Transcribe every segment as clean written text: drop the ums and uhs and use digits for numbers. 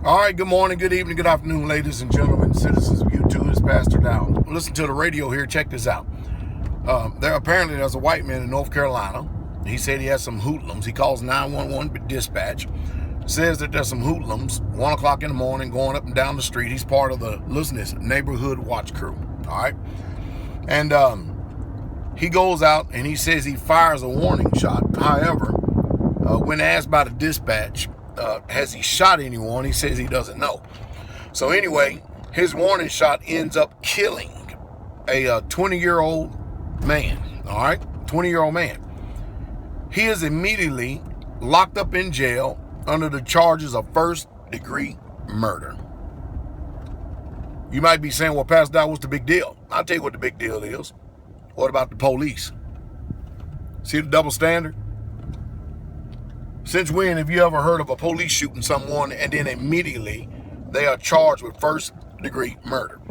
All right, good morning, good evening, good afternoon, ladies and gentlemen, citizens of YouTube. It's Pastor Dow. Listen to the radio here. Check this out. There's a white man in North Carolina. He said he has some hoodlums. He calls 911 dispatch. Says that there's some hoodlums, 1 o'clock in the morning, going up and down the street. He's part of the, listen to this, neighborhood watch crew. All right. And he goes out and he says he fires a warning shot. However, when asked by the dispatch, has he shot anyone, he says he doesn't know. So anyway, his warning shot ends up killing a 20-year-old man. All right, 20-year-old man. He is immediately locked up in jail under the charges of first-degree murder. You might be saying, well, Pastor Dow, what's the big deal? I'll tell you what the big deal is. What about the police? See the double standard? Since when have you ever heard of a police shooting someone and then immediately they are charged with first-degree murder?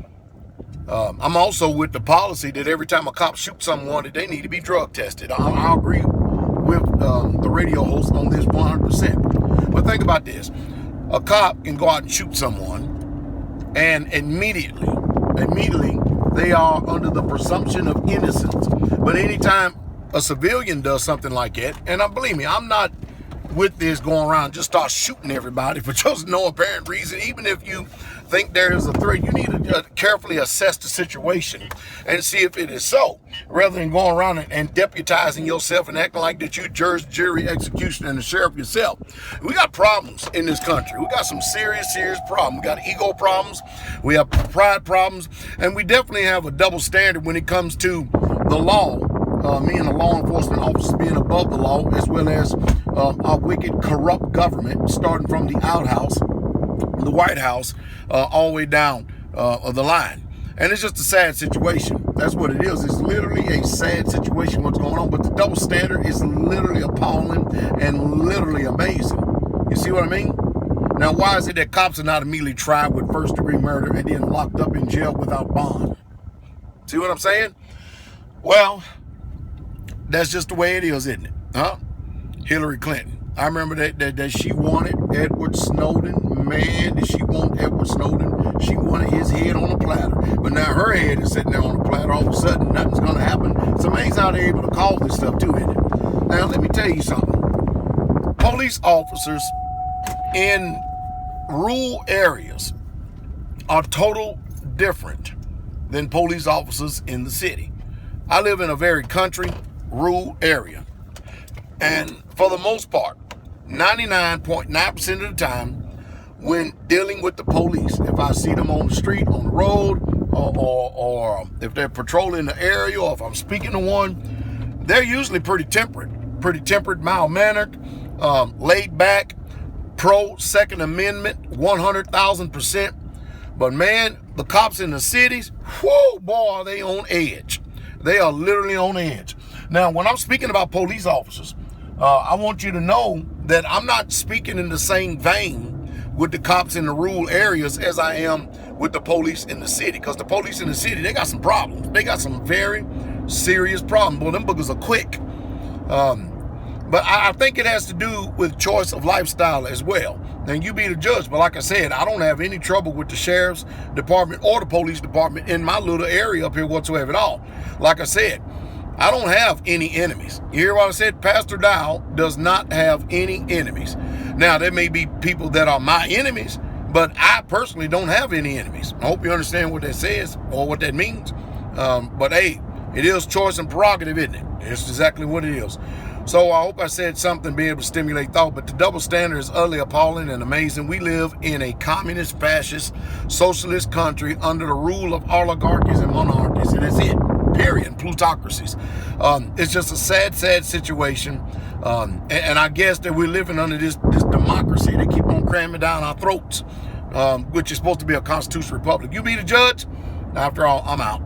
I'm also with the policy that every time a cop shoots someone, that they need to be drug tested. I agree with the radio host on this 100%. But think about this. A cop can go out and shoot someone, and immediately they are under the presumption of innocence. But anytime a civilian does something like that, and believe me, I'm not with this going around just start shooting everybody for just no apparent reason. Even if you think there is a threat, you need to carefully assess the situation and see if it is so, rather than going around and deputizing yourself and acting like that you judge, jury, executioner, and the sheriff yourself. We got problems in this country. We got some serious problems. We got ego problems. We have pride problems. And we definitely have a double standard when it comes to the law. Me and the law enforcement officers being above the law, as well as our wicked, corrupt government, starting from the outhouse, the White House, all the way down the line. And it's just a sad situation. That's what it is. It's literally a sad situation what's going on. But the double standard is literally appalling and literally amazing. You see what I mean? Now, why is it that cops are not immediately tried with first-degree murder and then locked up in jail without bond? See what I'm saying? Well, that's just the way it is, isn't it? Huh? Hillary Clinton. I remember that she wanted Edward Snowden. Man, did she want Edward Snowden. She wanted his head on a platter. But now her head is sitting there on a platter. All of a sudden, nothing's going to happen. It's amazing how they're able to call this stuff too, isn't it? Now, let me tell you something. Police officers in rural areas are total different than police officers in the city. I live in a very country, rural area. And for the most part, 99.9% of the time, when dealing with the police, if I see them on the street, on the road, or if they're patrolling the area, or if I'm speaking to one, they're usually pretty tempered, mild-mannered, laid back, pro Second Amendment, 100,000%. But man, the cops in the cities, whoa, boy, are they on edge. They are literally on edge. Now, when I'm speaking about police officers, I want you to know that I'm not speaking in the same vein with the cops in the rural areas as I am with the police in the city. Because the police in the city, they got some problems. They got some very serious problems. Well, them boogers are quick. But I think it has to do with choice of lifestyle as well. And you be the judge. But like I said, I don't have any trouble with the sheriff's department or the police department in my little area up here whatsoever at all. Like I said, I don't have any enemies. You hear what I said? Pastor Dow does not have any enemies. Now, there may be people that are my enemies, but I personally don't have any enemies. I hope you understand what that says or what that means. But hey, it is choice and prerogative, isn't it? It's exactly what it is. So I hope I said something be able to stimulate thought, but the double standard is utterly appalling and amazing. We live in a communist, fascist, socialist country under the rule of oligarchies and monarchies, and that's it, period, and plutocracies. It's just a sad situation, and I guess that we're living under this democracy. They keep on cramming down our throats, which is supposed to be a constitutional republic. You be the judge. After all, I'm out.